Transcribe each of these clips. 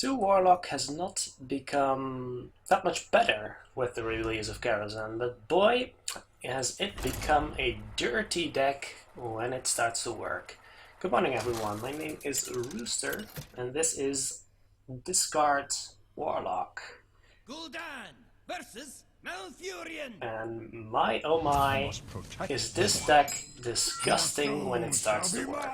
So Warlock has not become that much better with the release of Karazhan, but boy, has it become a dirty deck when it starts to work. Good morning everyone, my name is Rooster, and this is Discard Warlock. Gul'dan versus Malfurion. And my oh my, is this deck disgusting when it starts to work.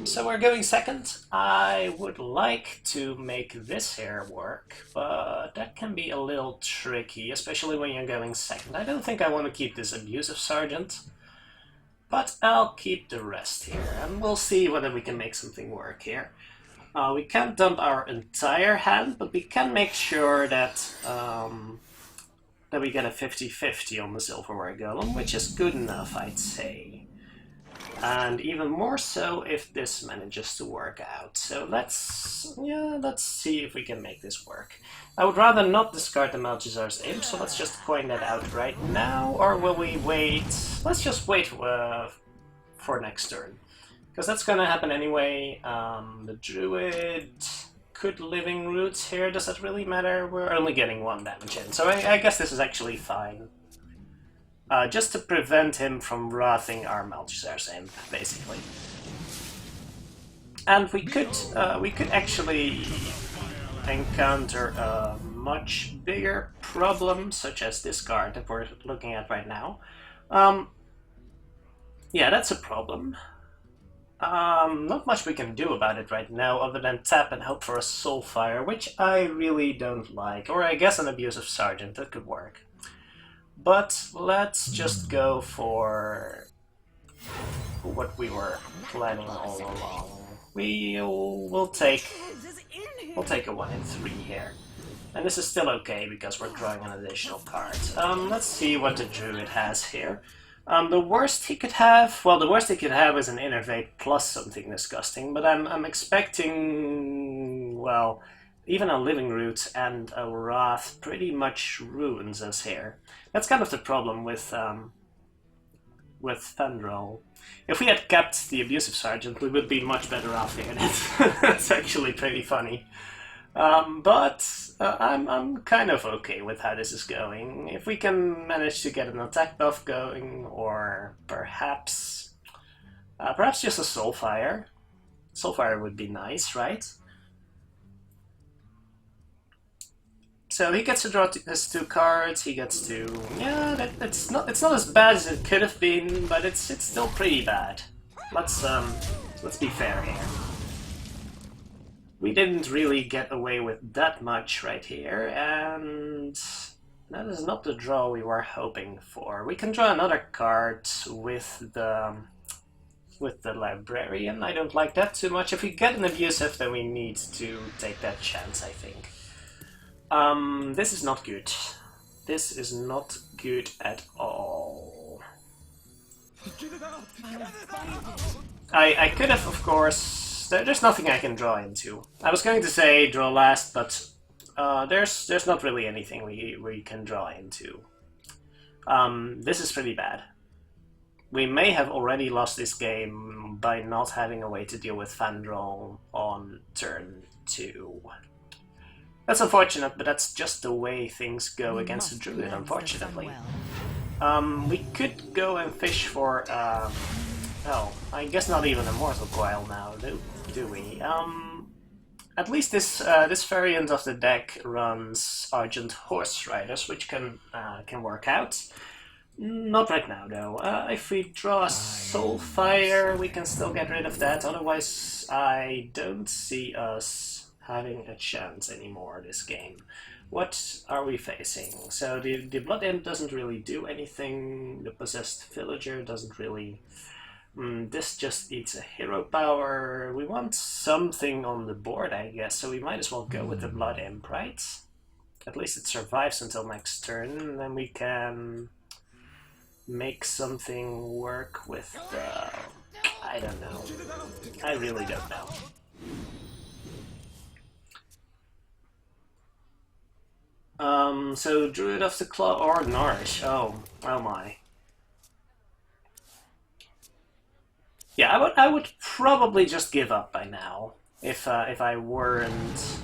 So we're going second. I would like to make this here work, but that can be a little tricky, especially when you're going second. I don't think I want to keep this Abusive Sergeant, but I'll keep the rest here, and we'll see whether we can make something work here. We can't dump our entire hand, but we can make sure that that we get a 50-50 on the Silverware Golem, which is good enough, I'd say. And even more so if this manages to work out. So let's see if we can make this work. I would rather not discard the Malygos Imp, so let's just coin that out right now. Or will we wait? Let's just wait for next turn. Because that's gonna happen anyway. The Druid could Living Roots here. Does that really matter? We're only getting 1 damage in. So I guess this is actually fine. Just to prevent him from wrathing our Malygos Imp, basically. And we could actually encounter a much bigger problem, such as this card that we're looking at right now. Yeah, that's a problem. Not much we can do about it right now, other than tap and hope for a Soulfire, which I really don't like. Or I guess an Abusive Sergeant, that could work. But let's just go for what we were planning all along. We'll take a 1 in 3 here. And this is still okay because we're drawing an additional card. Let's see what the Druid has here. The worst he could have, well, the worst he could have is an Innervate plus something disgusting, but I'm expecting, well, even a Living Root and a Wrath pretty much ruins us here. That's kind of the problem with Fandral. If we had kept the Abusive Sergeant, we would be much better off here. That's actually pretty funny. But I'm kind of okay with how this is going. If we can manage to get an attack buff going, or perhaps just a Soulfire. Soulfire would be nice, right? So he gets to draw his 2 cards. He gets to, yeah, it's not as bad as it could have been, but it's still pretty bad. Let's be fair here. We didn't really get away with that much right here, and that is not the draw we were hoping for. We can draw another card with the Librarian. I don't like that too much. If we get an Abusive, then we need to take that chance, I think. This is not good. This is not good at all. I could have, of course... There's nothing I can draw into. I was going to say draw last, but there's not really anything we can draw into. This is pretty bad. We may have already lost this game by not having a way to deal with Fandral on turn 2. That's unfortunate, but that's just the way things go against the Druid, unfortunately. We could go and fish for, oh, I guess not even a Mortal Coil now, do we? At least this variant of the deck runs Argent Horse Riders, which can work out. Not right now, though. If we draw a Soulfire, we can still get rid of that, otherwise I don't see us having a chance anymore this game. What are we facing? So the Blood Imp doesn't really do anything, the Possessed Villager doesn't really... this just eats a hero power. We want something on the board, I guess, so we might as well go with the Blood Imp, right? At least it survives until next turn, and then we can make something work with the... I don't know. I really don't know. So Druid of the Claw or Nourish. Oh my. Yeah, I would probably just give up by now. if I weren't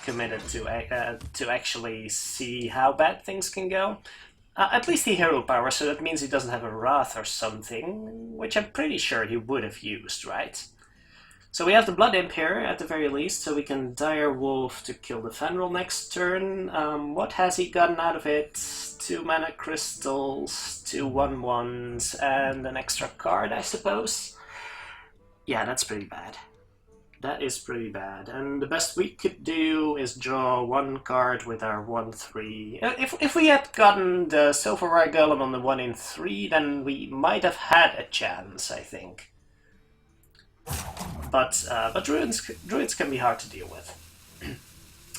committed to actually see how bad things can go. At least he hero power, so that means he doesn't have a Wrath or something, which I'm pretty sure he would have used, right? So we have the Blood Imp here, at the very least, so we can Dire Wolf to kill the Fenrir next turn. What has he gotten out of it? 2 mana crystals, 2 1/1s, and an extra card, I suppose? Yeah, that's pretty bad. That is pretty bad, and the best we could do is draw 1 card with our 1/3. If we had gotten the Silverwire Golem on the 1/3, then we might have had a chance, I think. But druids can be hard to deal with.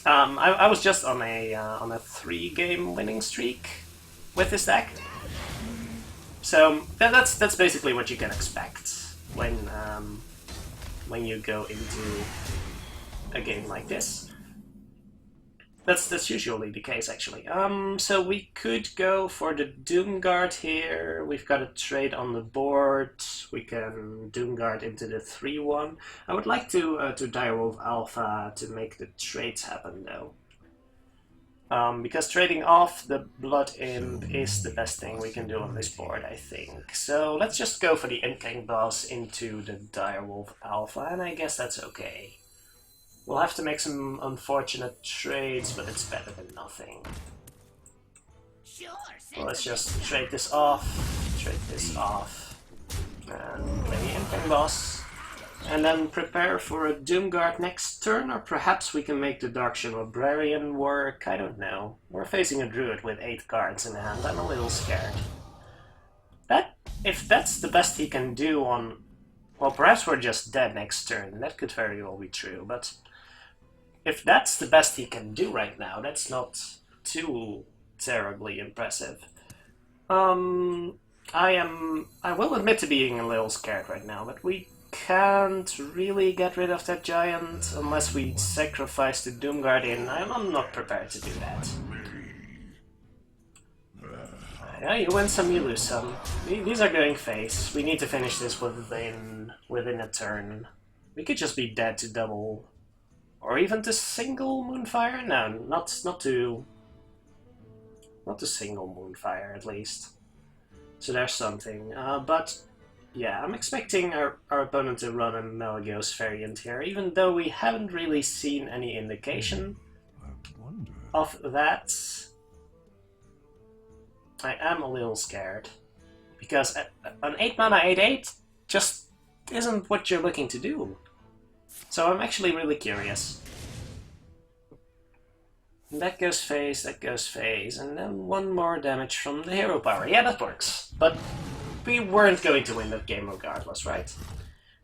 I was just on a 3-game winning streak with this deck, so that's basically what you can expect when you go into a game like this. That's usually the case, actually. So we could go for the Doomguard here. We've got a trade on the board. We can Doomguard into the 3/1. I would like to Direwolf Alpha to make the trades happen, though. Because trading off the Blood Imp is the best thing we can do on this board, I think. So let's just go for the Inkling Boss into the Direwolf Alpha, and I guess that's okay. We'll have to make some unfortunate trades, but it's better than nothing. Well, let's just trade this off, and play the Inkling Boss. And then prepare for a Doomguard next turn, or perhaps we can make the Darkshire Librarian work, I don't know. We're facing a Druid with 8 cards in hand, I'm a little scared. If that's the best he can do on... Well, perhaps we're just dead next turn, that could very well be true, but... If that's the best he can do right now, that's not too terribly impressive. I will admit to being a little scared right now, but we can't really get rid of that giant unless we sacrifice the Doomguard in. I'm not prepared to do that. Yeah, you win some, you lose some. These are going face. We need to finish this within a turn. We could just be dead to double, or even to single Moonfire. No, not to single Moonfire at least. So there's something, but. Yeah, I'm expecting our opponent to run a Malygos variant here, even though we haven't really seen any indication of that. I am a little scared, because an 8 mana 8/8 just isn't what you're looking to do. So I'm actually really curious. That goes phase, and then 1 more damage from the hero power. Yeah, that works, but we weren't going to win that game regardless, right?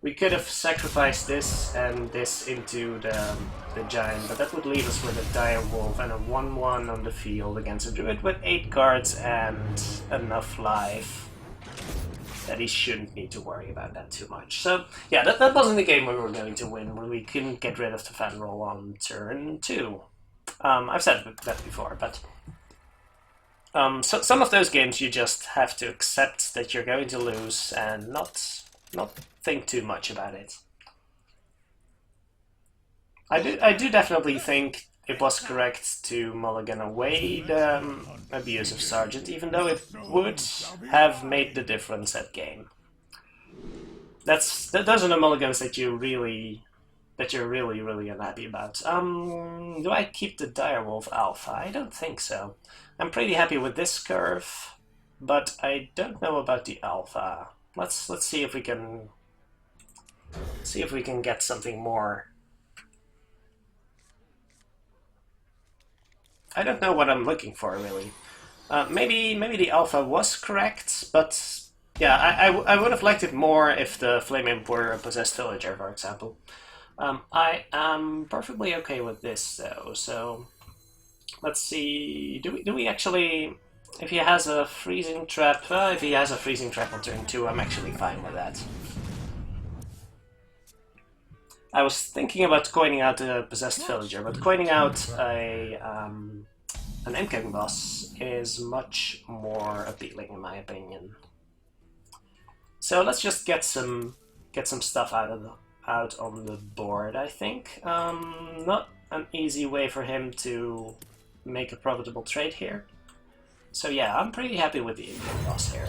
We could have sacrificed this and this into the giant, but that would leave us with a Dire Wolf and a 1/1 on the field against a Druid with 8 cards and enough life that he shouldn't need to worry about that too much. So, yeah, that wasn't the game we were going to win when we couldn't get rid of the Fenrir on turn 2. I've said that before, but... So some of those games you just have to accept that you're going to lose and not think too much about it. I do definitely think it was correct to mulligan away the abuse of Sergeant, even though it would have made the difference that game. Those are the mulligans that you're really unhappy about. Do I keep the Direwolf Alpha? I don't think so. I'm pretty happy with this curve, but I don't know about the Alpha. Let's see if we can get something more. I don't know what I'm looking for really. Maybe the Alpha was correct, but yeah, I would have liked it more if the Flame Imp were a possessed villager, for example. I am perfectly okay with this though, so let's see, do we actually, if he has a freezing trap, if he has a freezing trap on turn 2, I'm actually fine with that. I was thinking about coining out a possessed villager, but coining out an Inkling Boss is much more appealing in my opinion. So let's just get some stuff out out on the board, I think. Not an easy way for him to make a profitable trade here. So yeah, I'm pretty happy with the in-game boss here.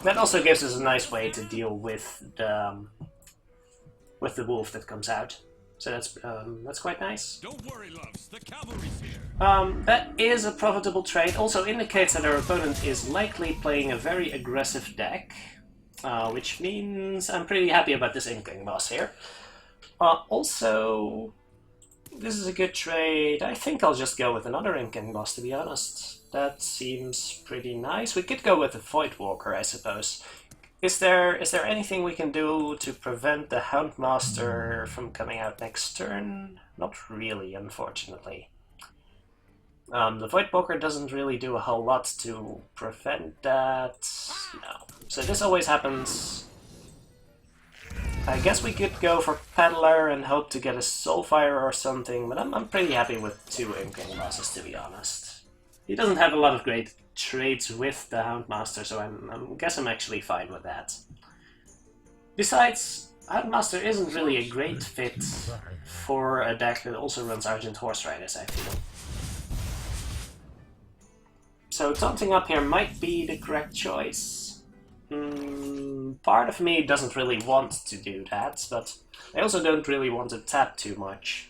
That also gives us a nice way to deal with the wolf that comes out. So that's quite nice. Don't worry, loves. The cavalry's here. That is a profitable trade. Also indicates that our opponent is likely playing a very aggressive deck, which means I'm pretty happy about this in-game boss here. Also, this is a good trade. I think I'll just go with another in-game boss, to be honest. That seems pretty nice. We could go with the Voidwalker, I suppose. Is there anything we can do to prevent the Houndmaster from coming out next turn? Not really, unfortunately. The Voidwalker doesn't really do a whole lot to prevent that. No. So this always happens. I guess we could go for Peddler and hope to get a Soulfire or something, but I'm pretty happy with 2 in-game bosses, to be honest. He doesn't have a lot of great trades with the Houndmaster, so I guess I'm actually fine with that. Besides, Houndmaster isn't really a great fit for a deck that also runs Argent Horse Riders, I feel. So taunting up here might be the correct choice. Part of me doesn't really want to do that, but I also don't really want to tap too much.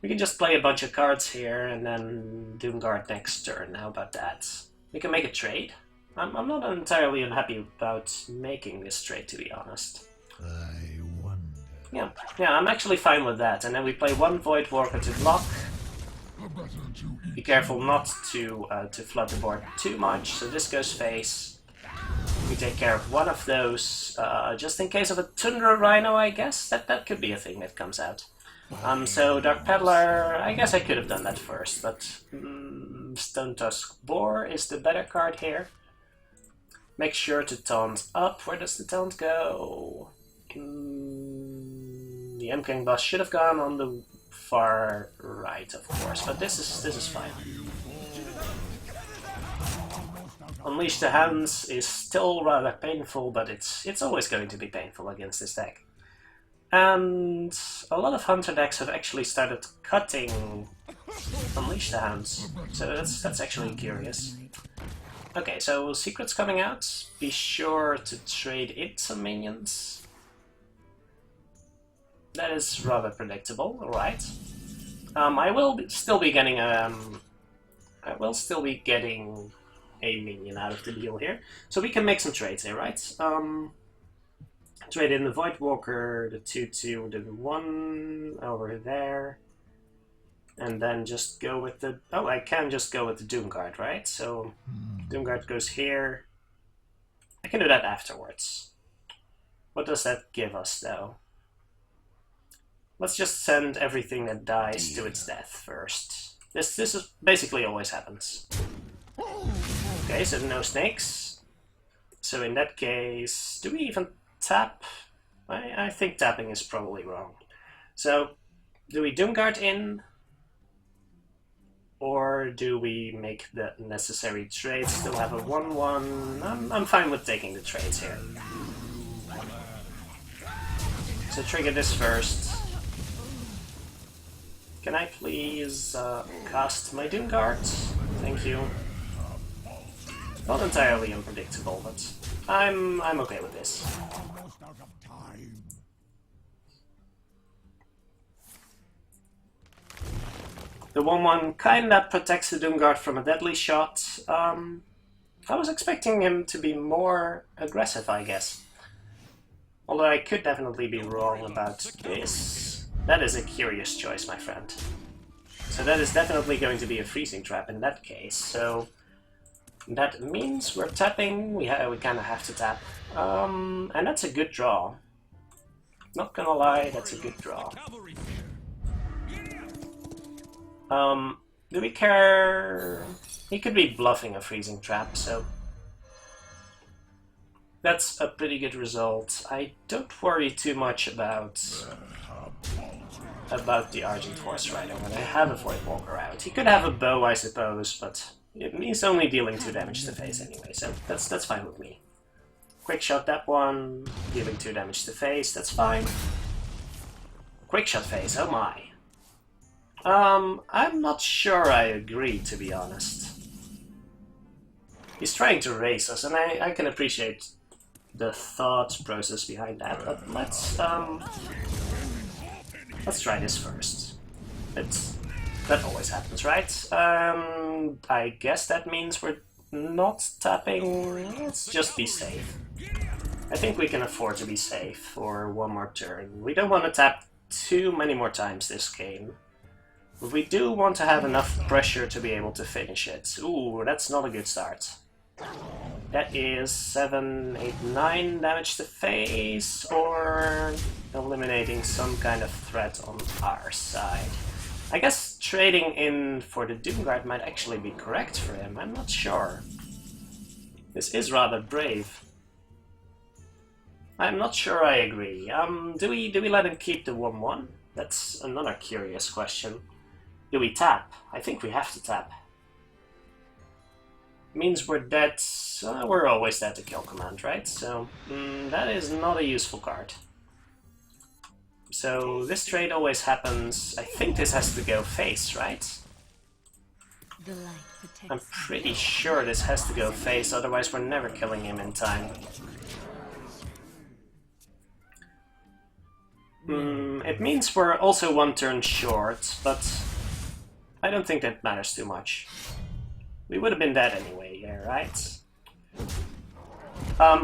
We can just play a bunch of cards here and then Doomguard next turn. How about that? We can make a trade. I'm not entirely unhappy about making this trade, to be honest. I wonder. Yeah, I'm actually fine with that. And then we play 1 Voidwalker to block. Be careful not to flood the board too much. So this goes face. We take care of one of those, just in case of a Tundra Rhino, I guess. That could be a thing that comes out. So Dark Peddler, I guess I could have done that first, but Stone Tusk Boar is the better card here. Make sure to taunt up. Where does the taunt go? The M-King boss should have gone on the far right, of course, but this is fine. Unleash the Hands is still rather painful, but it's always going to be painful against this deck. And a lot of Hunter decks have actually started cutting Unleash the Hounds, so that's actually curious. Okay, so Secret's coming out. Be sure to trade it some minions. That is rather predictable, alright. I will still be getting a minion out of the deal here, so we can make some trades here, right? Trade in the Voidwalker, the 2/2, the 1 over there, and then just go with the... Oh, I can just go with the Doomguard, right? So Doomguard goes here. I can do that afterwards. What does that give us, though? Let's just send everything that dies to its death first. This is basically always happens. Okay, so no snakes. So in that case, do we even tap? I think tapping is probably wrong. So, do we Doomguard in? Or do we make the necessary trades? Still have a 1/1. I'm fine with taking the trades here. So trigger this first. Can I please cast my Doomguard? Thank you. Not entirely unpredictable, but I'm okay with this. The 1/1 kinda protects the Doomguard from a deadly shot. I was expecting him to be more aggressive, I guess. Although I could definitely be wrong about this. That is a curious choice, my friend. So that is definitely going to be a freezing trap in that case. So that means we're tapping. We kind of have to tap. And that's a good draw. Not gonna lie, that's a good draw. Do we care? He could be bluffing a freezing trap, so that's a pretty good result. I don't worry too much about the Argent Horse Rider when I have a Voidwalker out. He could have a bow, I suppose, but he's only dealing 2 damage to face anyway, so that's fine with me. quick shot that one, dealing 2 damage to face, that's fine. Quick shot face, oh my. I'm not sure I agree, to be honest. He's trying to race us, and I can appreciate the thought process behind that, but let's try this first. That always happens, right? I guess that means we're not tapping. Let's just be safe. I think we can afford to be safe for one more turn. We don't want to tap too many more times this game. But we do want to have enough pressure to be able to finish it. Ooh, that's not a good start. That is 7, 8, 9 damage to face, or eliminating some kind of threat on our side. I guess trading in for the Doomguard might actually be correct for him, I'm not sure. This is rather brave. I'm not sure I agree. Do we let him keep the 1-1? That's another curious question. Do we tap? I think we have to tap. Means we're dead. We're always dead to kill command, right? So that is not a useful card. So this trade always happens. I think this has to go face, right? I'm pretty sure this has to go face, otherwise we're never killing him in time. It means we're also 1 turn short, but I don't think that matters too much. We would have been dead anyway, yeah, right?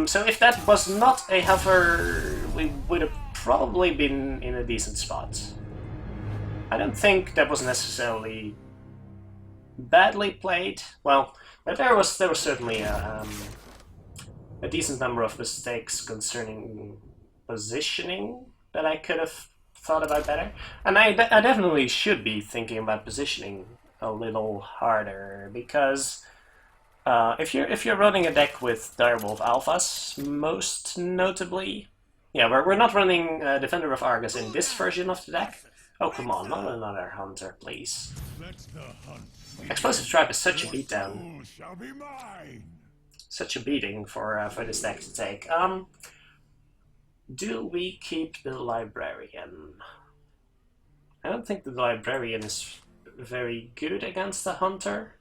So if that was not a hover, we would have probably been in a decent spot. I don't think that was necessarily badly played. Well, but there was certainly a decent number of mistakes concerning positioning that I could have thought about better. And I definitely should be thinking about positioning a little harder, because if you're running a deck with Direwolf Alphas, most notably, yeah, we're not running Defender of Argus in this version of the deck. Oh come on, not another Hunter, please. Explosive Trap is such a beatdown, such a beating for this deck to take. Do we keep the Librarian? I don't think the Librarian is very good against the Hunter.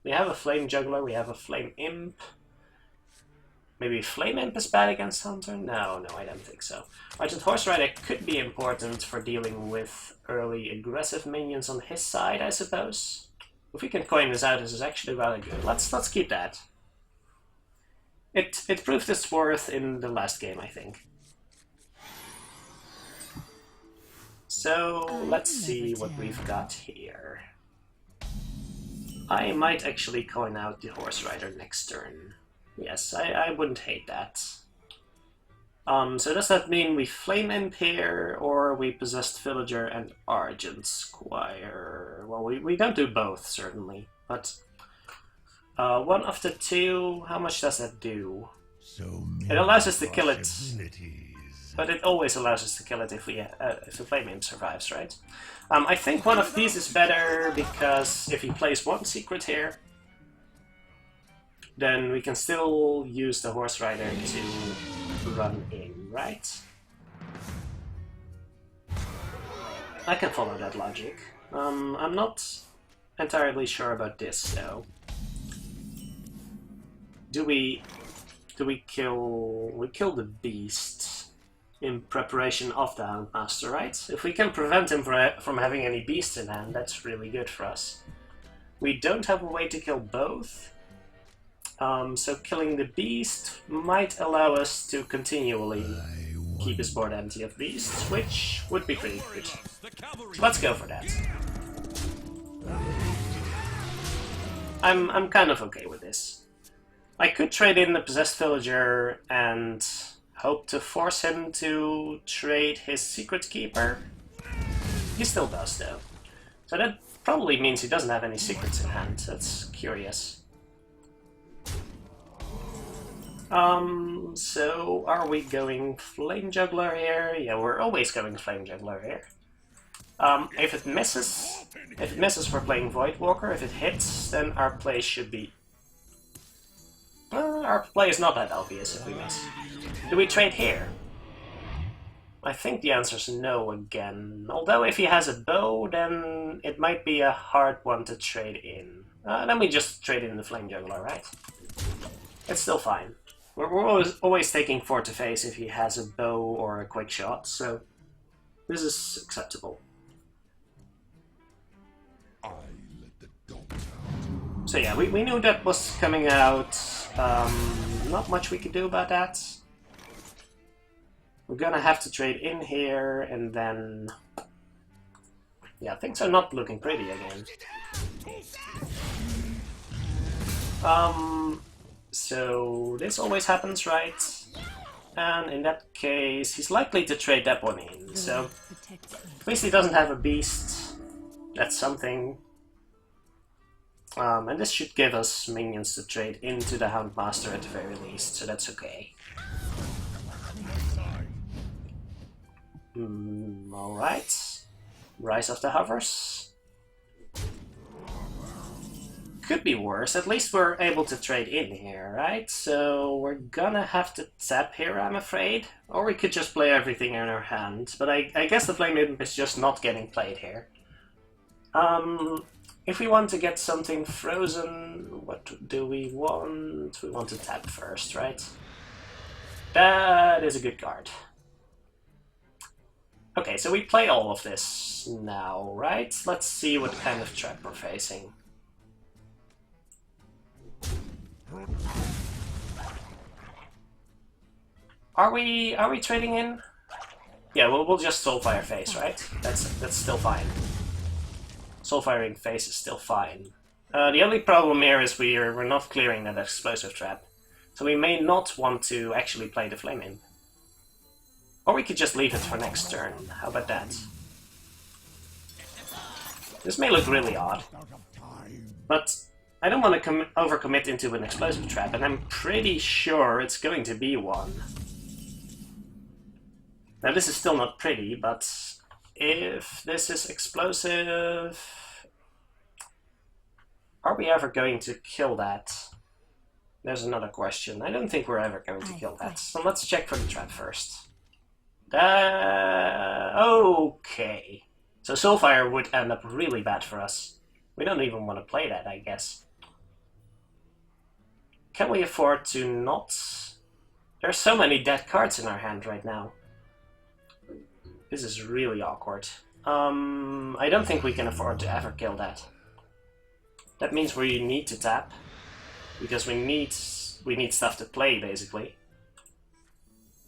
We have a Flame Juggler, we have a Flame Imp. Maybe Flame Imp is bad against Hunter? No, I don't think so. Argent Horse Rider could be important for dealing with early aggressive minions on his side, I suppose. If we can coin this out, this is actually rather good. Let's keep that. It proved its worth in the last game, I think. So let's see what we've got here. I might actually coin out the Horse Rider next turn. Yes, I wouldn't hate that. So does that mean we Flame Imp here, or we Possessed Villager and Argent Squire? Well, we don't do both, certainly, but one of the two, how much does that do? It allows us to kill it, but it always allows us to kill it if the Flame Imp survives, right? I think one of these is better, because if he plays one secret here, then we can still use the Horse Rider to run in, right? I can follow that logic. I'm not entirely sure about this, though. Do we kill... We kill the Beast in preparation of the Houndmaster, right? If we can prevent him from having any beasts in hand, that's really good for us. We don't have a way to kill both. So killing the Beast might allow us to continually keep his board empty of beasts, which would be pretty good. So let's go for that. I'm kind of okay with this. I could trade in the Possessed Villager and hope to force him to trade his Secret Keeper. He still does, though. So that probably means he doesn't have any secrets in hand. That's curious. So are we going Flame Juggler here? Yeah, we're always going Flame Juggler here. If it misses, we're playing Voidwalker. If it hits, then our play should be Our play is not that obvious if we miss. Do we trade here? I think the answer is no again. Although if he has a bow, then it might be a hard one to trade in. Then we just trade in the Flame Juggler, right? It's still fine. We're always taking 4 to face if he has a bow or a quick shot, so this is acceptable. So yeah, we knew that was coming out. Not much we could do about that. We're gonna have to trade in here, and then... yeah, things are not looking pretty again. So this always happens, right? And in that case, he's likely to trade that one in, so... at least he doesn't have a beast. That's something. And this should give us minions to trade into the Houndmaster at the very least, so that's okay. Alright. Rise of the Hovers. Could be worse, at least we're able to trade in here, right? So we're gonna have to tap here, I'm afraid. Or we could just play everything in our hand, but I guess the Flame Imp is just not getting played here. If we want to get something frozen, what do we want? We want to tap first, right? That is a good card. Okay, so we play all of this now, right? Let's see what kind of trap we're facing. Are we trading in? Yeah, we'll just Soulfire face, right? That's still fine. Soulfiring face is still fine. The only problem here is we're not clearing that explosive trap, so we may not want to actually play the Flame Imp. Or we could just leave it for next turn. How about that? This may look really odd, but I don't want to overcommit into an explosive trap, and I'm pretty sure it's going to be one. Now this is still not pretty, but if this is explosive... are we ever going to kill that? There's another question. I don't think we're ever going to kill that, so let's check for the trap first. Okay. So Soulfire would end up really bad for us. We don't even want to play that, I guess. Can we afford to not? There's so many dead cards in our hand right now. This is really awkward. I don't think we can afford to ever kill that. That means we need to tap, because we need stuff to play, basically.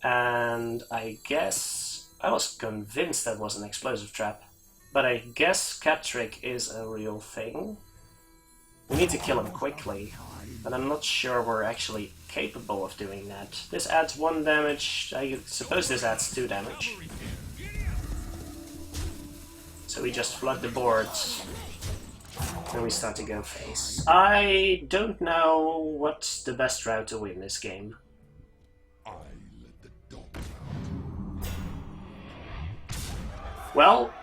And I guess... I was convinced that was an explosive trap. But I guess Catrick is a real thing. We need to kill him quickly. But I'm not sure we're actually capable of doing that. This adds 1 damage. I suppose this adds 2 damage. So we just flood the board. And we start to go face. I don't know what's the best route to win this game. Well,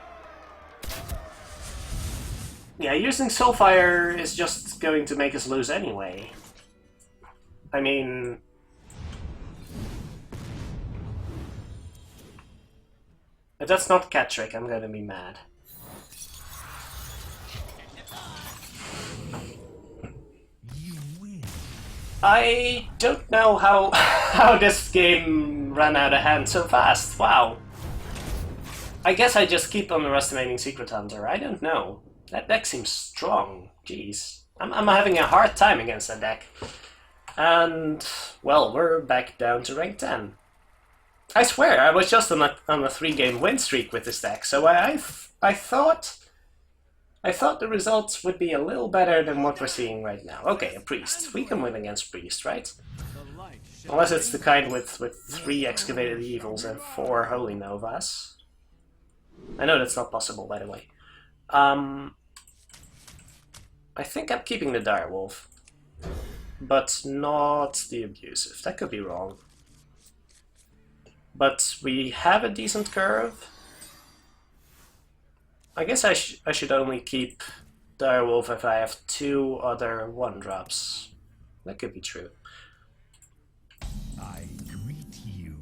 yeah, using Soulfire is just going to make us lose anyway. I mean... if that's not Catrick, I'm gonna be mad. I don't know how this game ran out of hand so fast. Wow. I guess I just keep underestimating Secret Hunter. I don't know. That deck seems strong. Jeez. I'm having a hard time against that deck. And, well, we're back down to rank 10. I swear, I was just on a 3-game win streak with this deck, so I thought the results would be a little better than what we're seeing right now. Okay, a Priest. We can win against Priest, right? Unless it's the kind with 3 Excavated Evils and 4 Holy Novas. I know that's not possible, by the way. I think I'm keeping the Direwolf, but not the Abusive. That could be wrong. But we have a decent curve. I guess I should only keep Direwolf if I have 2 other 1-drops. That could be true. I greet you.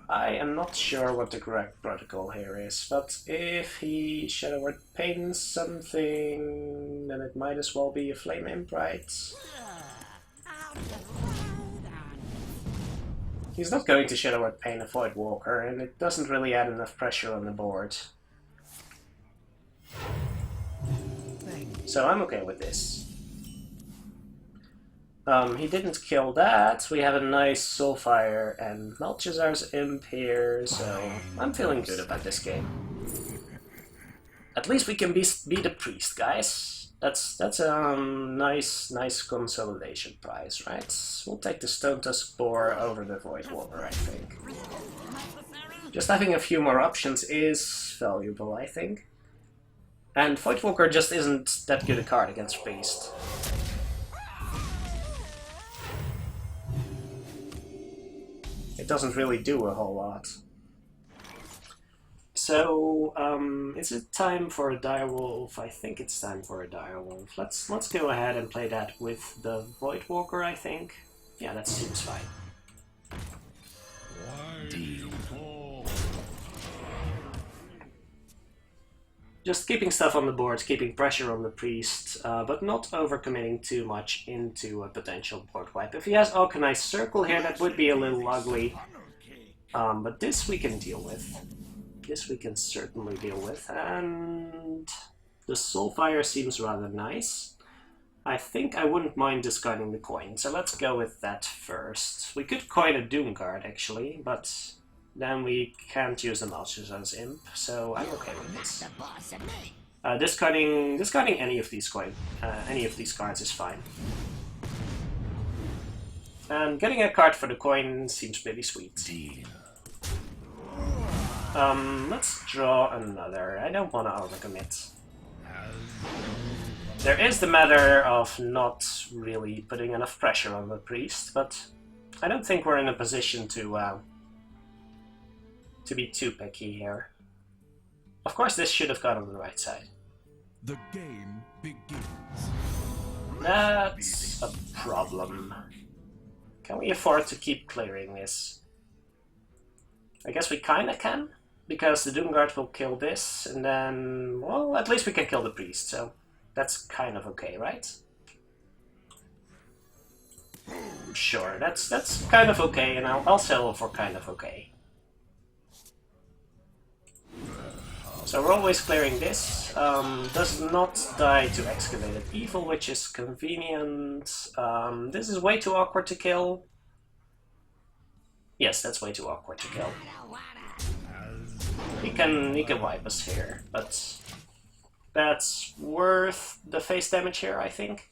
I am not sure what the correct protocol here is, but if he Shadow Word paints something, then it might as well be a Flame Imp, right? He's not going to Shadow Word Pain a Void Walker, and it doesn't really add enough pressure on the board. So I'm okay with this. He didn't kill that. We have a nice Soulfire and Melchizar's Imp here, so I'm feeling good about this game. At least we can beat the Priest, guys. That's a nice consolidation prize, right? We'll take the Stone Tusk Boar over the Void Walker, I think. Just having a few more options is valuable, I think. And Void Walker just isn't that good a card against Priest. It doesn't really do a whole lot. So, is it time for a Direwolf? I think it's time for a Direwolf. Let's go ahead and play that with the Void Walker, I think. Yeah, that seems fine. Just keeping stuff on the board, keeping pressure on the Priest, but not overcommitting too much into a potential board wipe. If he has Organized Circle here, that would be a little ugly. But this we can deal with. This we can certainly deal with. And the Soulfire seems rather nice. I think I wouldn't mind discarding the coin, so let's go with that first. We could coin a Doom card, actually, but then we can't use the Malchizar's Imp, so I'm okay with this. Discarding any of these cards is fine. And getting a card for the coin seems pretty sweet. Let's draw another. I don't want to overcommit. There is the matter of not really putting enough pressure on the Priest, but I don't think we're in a position to be too picky here. Of course, this should have gone on the right side. The game begins. That's a problem. Can we afford to keep clearing this? I guess we kinda can, because the Doomguard will kill this, and then, well, at least we can kill the Priest, so that's kind of okay, right? Sure, that's kind of okay, and I'll settle for kind of okay. So we're always clearing this. Does not die to Excavated Evil, which is convenient. This is way too awkward to kill. Yes, that's way too awkward to kill. He can wipe us here, but that's worth the face damage here, I think.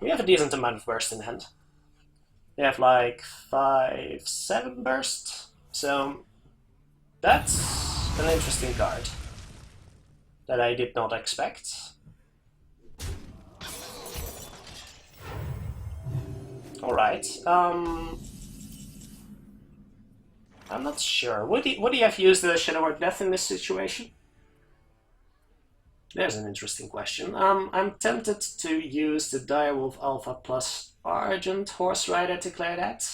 We have a decent amount of burst in hand. We have like 5-7 burst, so that's an interesting card that I did not expect. Alright, I'm not sure. Would he have used the Shadow Word Death in this situation? There's an interesting question. I'm tempted to use the Direwolf Alpha plus Argent Horse Rider to clear that.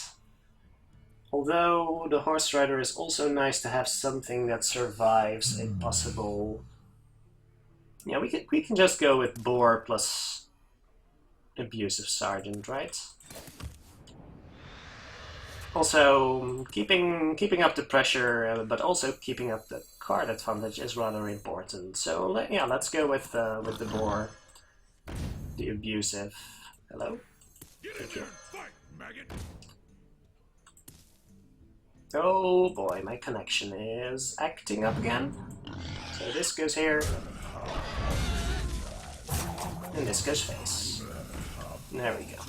Although the Horse Rider is also nice to have something that survives a possible... Yeah, we can just go with Boar plus Abusive Sergeant, right? Also, keeping up the pressure, but also keeping up the card advantage is rather important. So yeah, let's go with the Boar, the Abusive. Hello. Thank you. Oh boy, my connection is acting up again. So this goes here, and this goes face. There we go.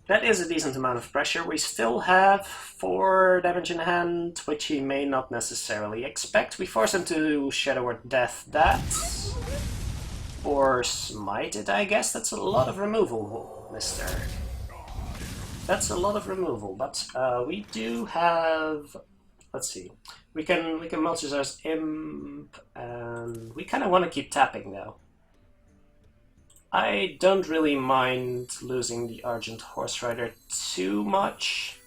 That is a decent amount of pressure. We still have 4 damage in hand, which he may not necessarily expect. We force him to Shadow Word Death that. Or Smite it, I guess. That's a lot of removal, mister. That's a lot of removal, but we do have... Let's see. We can Melchizar's Imp, and we kind of want to keep tapping, though. I don't really mind losing the Argent Horse Rider too much.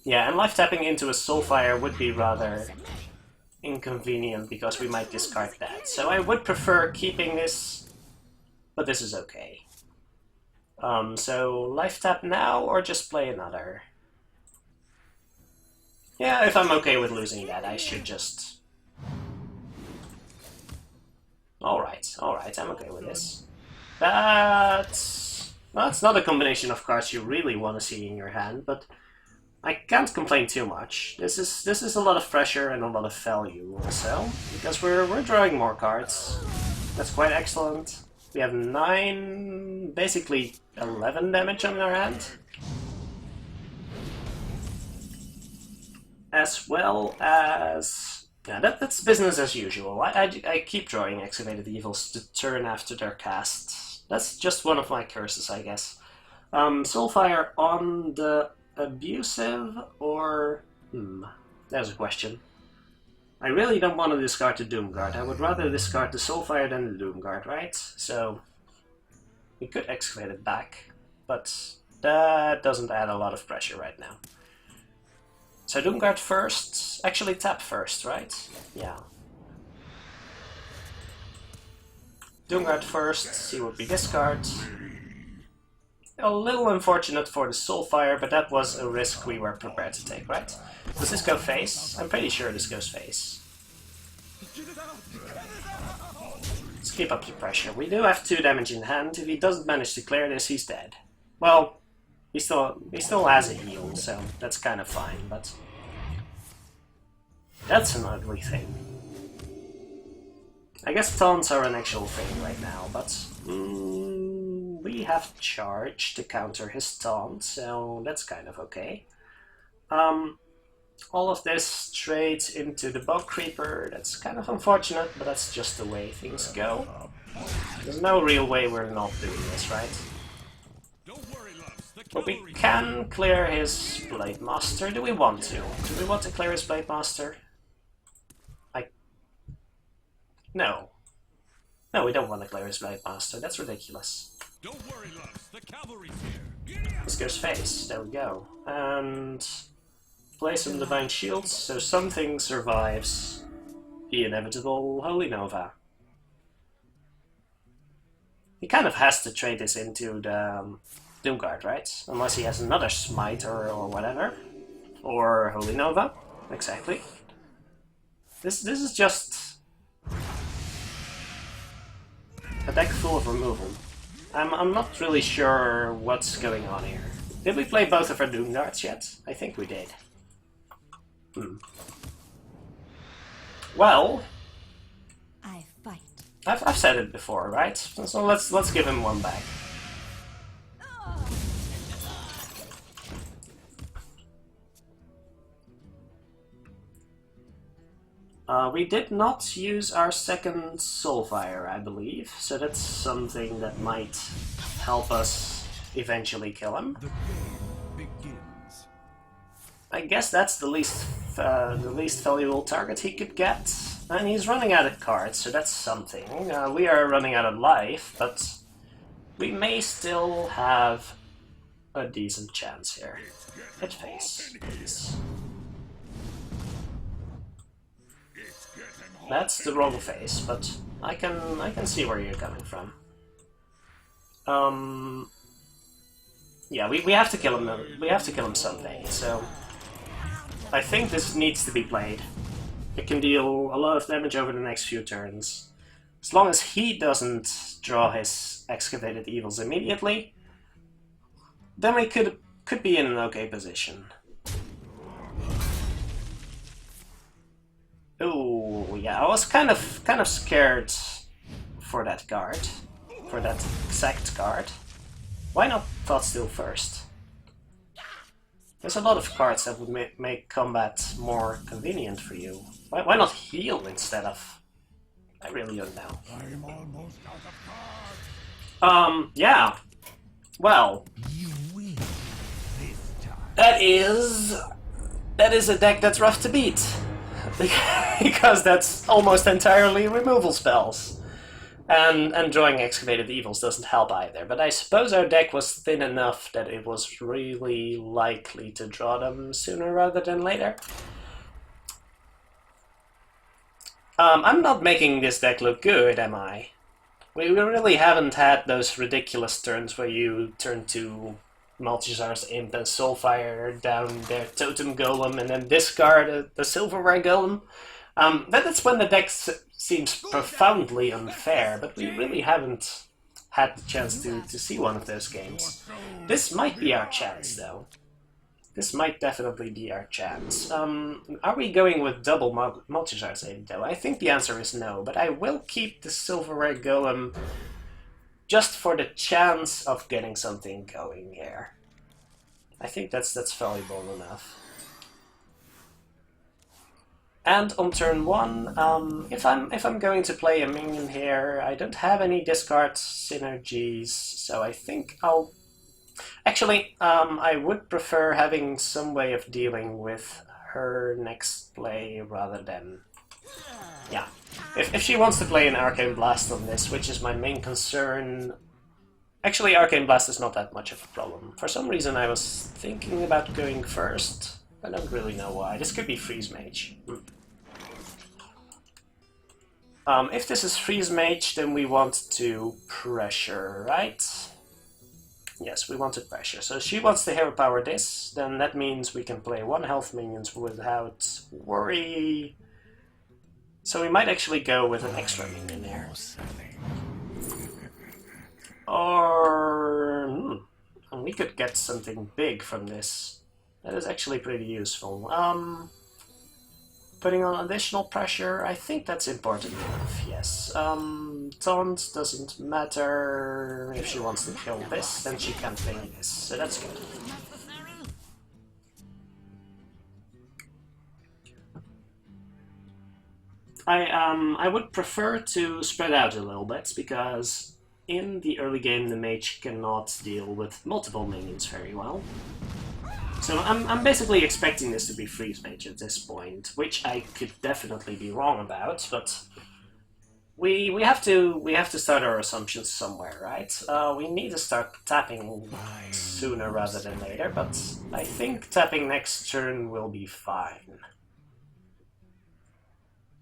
Yeah, and life tapping into a Soulfire would be rather inconvenient because we might discard that. So I would prefer keeping this, but this is okay. So life tap now or just play another? Yeah, if I'm okay with losing that, I should just... Alright, I'm okay with this. That's... Well, it's not a combination of cards you really want to see in your hand, but I can't complain too much. This is a lot of pressure and a lot of value also, because we're drawing more cards. That's quite excellent. We have 9, basically 11 damage on our hand. As well as... Yeah, that's business as usual. I keep drawing Excavated Evils to turn after their cast. That's just one of my curses, I guess. Soulfire on the Abusive, or... there's a question. I really don't want to discard the Doomguard. I would rather discard the Soulfire than the Doomguard, right? So we could Excavate it back, but that doesn't add a lot of pressure right now. So Doomguard first, actually tap first, right? Yeah. Doomguard first, see what we discard. A little unfortunate for the Soulfire, but that was a risk we were prepared to take, right? Does this go face? I'm pretty sure this goes face. Let's keep up the pressure. We do have 2 damage in hand. If he doesn't manage to clear this, he's dead. Well, he still has a heal, so that's kind of fine, but that's an ugly thing. I guess taunts are an actual thing right now, but we have charge to counter his taunt, so that's kind of okay. All of this trades into the Bog Creeper. That's kind of unfortunate, but that's just the way things go. There's no real way we're not doing this, right? But we can clear his Blade Master. Do we want to? Do we want to clear his Blade Master? No. No, we don't want to clear his Blade Master. That's ridiculous. Don't worry, Lux. The cavalry's here. This goes face. There we go. And play some Divine Shields, so something survives the inevitable Holy Nova. He kind of has to trade this into the Doomguard, right? Unless he has another Smite or whatever. Or Holy Nova. Exactly. This is just a deck full of removal. I'm not really sure what's going on here. Did we play both of our Doomguards yet? I think we did. Well, I fight. I've said it before, right? So let's give him one back. We did not use our second Soulfire, I believe, so that's something that might help us eventually kill him. The game begins. I guess that's the least valuable target he could get, and he's running out of cards, so that's something. We are running out of life, but we may still have a decent chance here. Hit face, please. That's the wrong face, but I can see where you're coming from. Yeah, we have to kill him. We have to kill him someday. So I think this needs to be played. It can deal a lot of damage over the next few turns, as long as he doesn't draw his Excavated Evils immediately. Then we could be in an okay position. Oh yeah, I was kind of scared for that card, for that exact card. Why not Thoughtsteel first? There's a lot of cards that would make combat more convenient for you. Why not heal instead of? I really don't know. I'm almost out of cards. Yeah. Well, You win this time. that is a deck that's rough to beat. Because that's almost entirely removal spells. And drawing Excavated Evils doesn't help either, but I suppose our deck was thin enough that it was really likely to draw them sooner rather than later. I'm not making this deck look good, am I? We really haven't had those ridiculous turns where you turn to Malygos Imp and Soulfire down their Totem Golem and then discard the Silverware Golem. That's when the deck seems profoundly unfair, but we really haven't had the chance to see one of those games. This might be our chance, though. This might definitely be our chance. Are we going with double Malygos Imp, though? I think the answer is no, but I will keep the Silverware Golem just for the chance of getting something going here. I think that's valuable enough. And on turn 1, if I'm going to play a minion here, I don't have any discard synergies, so I think I'll... Actually, I would prefer having some way of dealing with her next play rather than... Yeah. If she wants to play an Arcane Blast on this, which is my main concern... Actually, Arcane Blast is not that much of a problem. For some reason I was thinking about going first. I don't really know why. This could be Freeze Mage. If this is Freeze Mage, then we want to pressure, right? Yes, we want to pressure. So she wants to hero power this, then that means we can play 1 health minions without worry. So we might actually go with an extra minion there. Or... we could get something big from this. That is actually pretty useful. Putting on additional pressure, I think that's important enough, yes. Taunt doesn't matter. If she wants to kill this, then she can play this, so that's good. I would prefer to spread out a little bit, because in the early game the mage cannot deal with multiple minions very well. So I'm basically expecting this to be Freeze Mage at this point, which I could definitely be wrong about, but we have to start our assumptions somewhere, right? We need to start tapping sooner rather than later, but I think tapping next turn will be fine.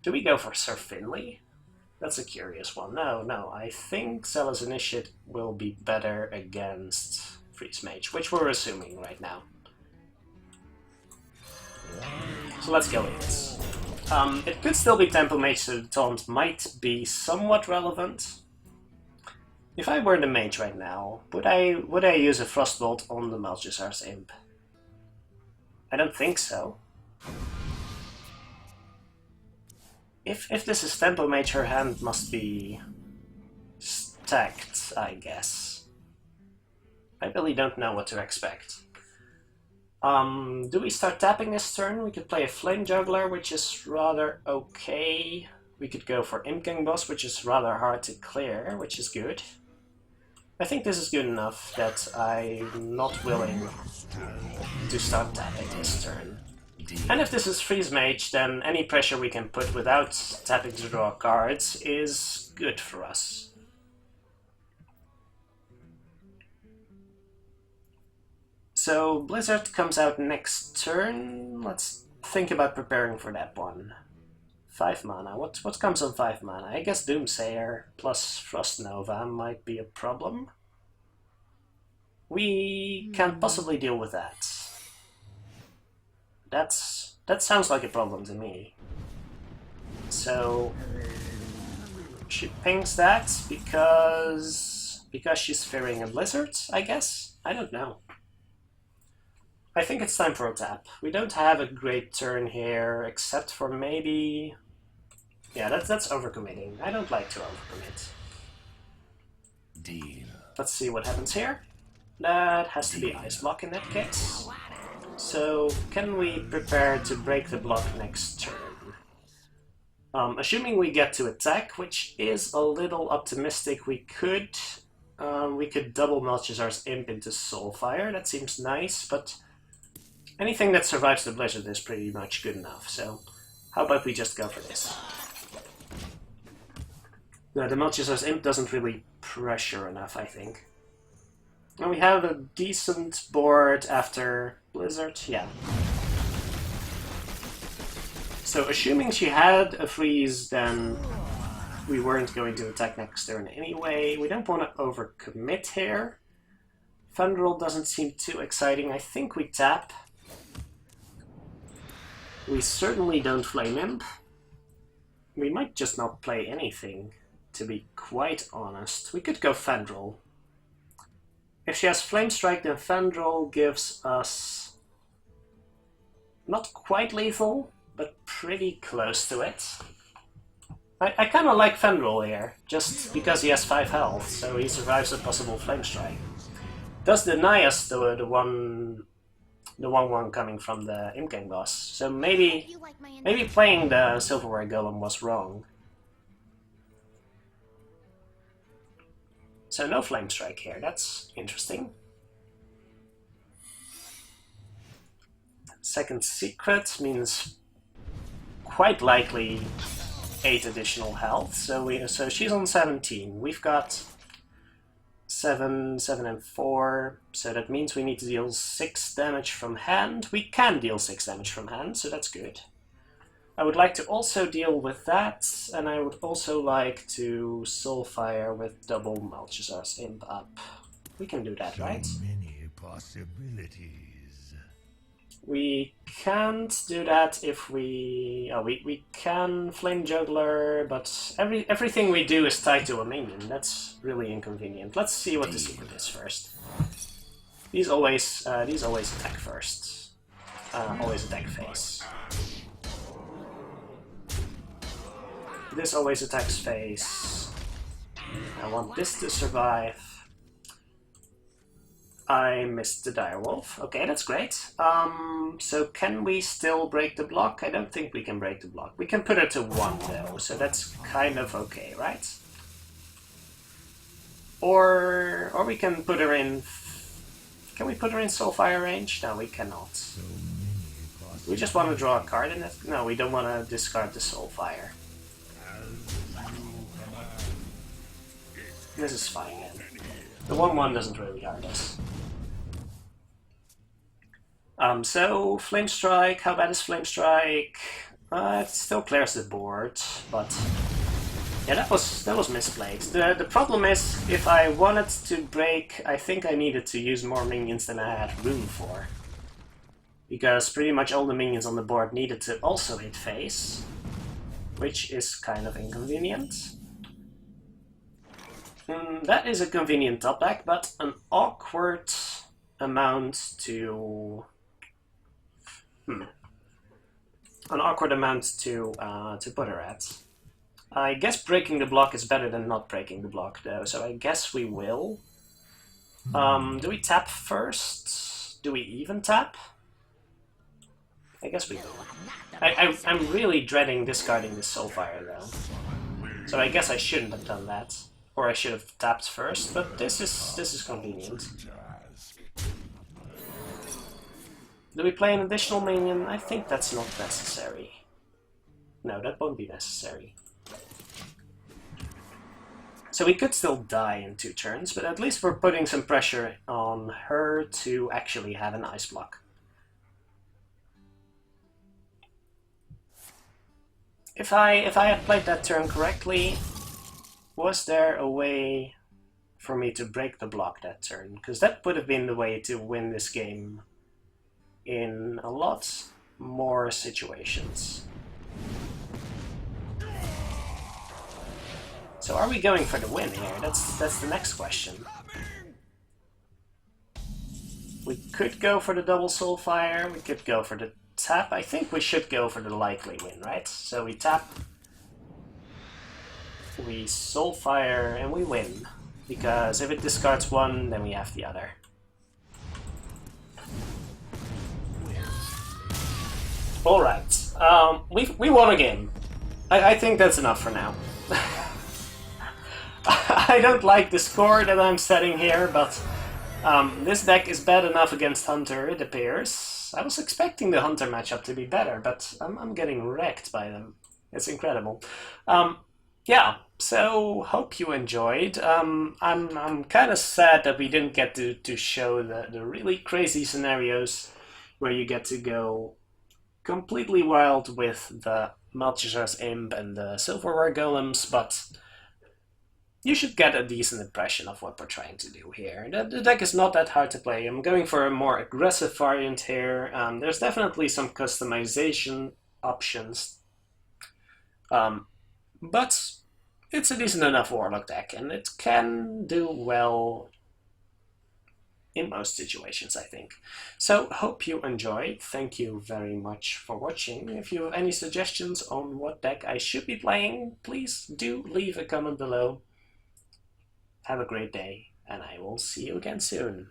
Do we go for Sir Finley? That's a curious one. No, I think Zealous Initiate will be better against Freeze Mage, which we're assuming right now. So let's go with this. It could still be Temple Mage, so the taunt might be somewhat relevant. If I were the mage right now, would I use a Frostbolt on the Malygos Imp? I don't think so. If this is Temple Mage, her hand must be stacked, I guess. I really don't know what to expect. Do we start tapping this turn? We could play a Flame Juggler, which is rather okay. We could go for Imp King Boss, which is rather hard to clear, which is good. I think this is good enough that I'm not willing to start tapping this turn. And if this is Freeze Mage, then any pressure we can put without tapping to draw cards is good for us. So Blizzard comes out next turn. Let's think about preparing for that one. 5 mana. What comes on 5 mana? I guess Doomsayer plus Frost Nova might be a problem. We can't possibly deal with that. That sounds like a problem to me. So she pings that because she's fearing a blizzard, I guess? I don't know. I think it's time for a tap. We don't have a great turn here, except for maybe... Yeah, that's overcommitting. I don't like to overcommit. Deal. Let's see what happens here. That has to be Ice Block in that case. So, can we prepare to break the block next turn? Assuming we get to attack, which is a little optimistic, we could double Malygos Imp into Soulfire. That seems nice, but anything that survives the blizzard is pretty much good enough. So, how about we just go for this? The Melchized's Imp doesn't really pressure enough, I think. And we have a decent board after Blizzard, yeah. So assuming she had a freeze, then we weren't going to attack next turn anyway. We don't want to overcommit here. Fandral doesn't seem too exciting. I think we tap. We certainly don't Flame Imp. We might just not play anything, to be quite honest. We could go Fandral. If she has Flame Strike, then Fandral gives us not quite lethal, but pretty close to it. I kind of like Fandral here, just because he has 5 health, so he survives a possible Flame Strike. Does deny us the 1/1 coming from the Imp Gang boss, so maybe playing the Silverware Golem was wrong. So no Flame Strike here, that's interesting. Second Secret means quite likely 8 additional health, so she's on 17. We've got 7, 7 and 4, so that means we need to deal 6 damage from hand. We can deal 6 damage from hand, so that's good. I would like to also deal with that, and I would also like to Soulfire with double Malchizar's Imp up. We can do that, right? So many possibilities. We can't do that if we... Oh, we can Flame Juggler, but everything we do is tied to a minion. That's really inconvenient. Let's see what the secret is first. These always attack first. Always attack face. This always attacks face. I want this to survive. I missed the Direwolf. Okay, that's great. So can we still break the block? I don't think we can break the block. We can put it to 1 though, so that's kind of okay, right? Or we can put her in... Can we put her in Soulfire range? No, we cannot. We just want to draw a card in it? No, we don't want to discard the Soulfire. This is fine then. The 1/1 doesn't really hurt us. So, Flame Strike, how bad is Flame Strike? It still clears the board, but... Yeah, that was misplayed. The problem is, if I wanted to break, I think I needed to use more minions than I had room for. Because pretty much all the minions on the board needed to also hit face, which is kind of inconvenient. That is a convenient top deck, but an awkward amount to... An awkward amount to put her at. I guess breaking the block is better than not breaking the block, though, so I guess we will. Do we tap first? Do we even tap? I guess we will. I'm really dreading discarding this Soulfire, though. So I guess I shouldn't have done that. Or I should have tapped first, but this is convenient. Do we play an additional minion? I think that's not necessary. No, that won't be necessary. So we could still die in 2 turns, but at least we're putting some pressure on her to actually have an ice block. If I had played that turn correctly, was there a way for me to break the block that turn? Because that would have been the way to win this game in a lot more situations. So are we going for the win here? That's the next question. We could go for the double Soulfire, we could go for the tap. I think we should go for the likely win, right? So we tap, we Soulfire, and we win. Because if it discards 1, then we have the other. Alright, we won a game. I think that's enough for now. I don't like the score that I'm setting here, but this deck is bad enough against Hunter, it appears. I was expecting the Hunter matchup to be better, but I'm getting wrecked by them. It's incredible. yeah, so hope you enjoyed. I'm kind of sad that we didn't get to show the really crazy scenarios where you get to go completely wild with the Maltesar's Imp and the Silverware Golems, but you should get a decent impression of what we're trying to do here. The deck is not that hard to play. I'm going for a more aggressive variant here. There's definitely some customization options, but it's a decent enough Warlock deck, and it can do well in most situations, I think. So, hope you enjoyed. Thank you very much for watching. If you have any suggestions on what deck I should be playing, please do leave a comment below. Have a great day, and I will see you again soon.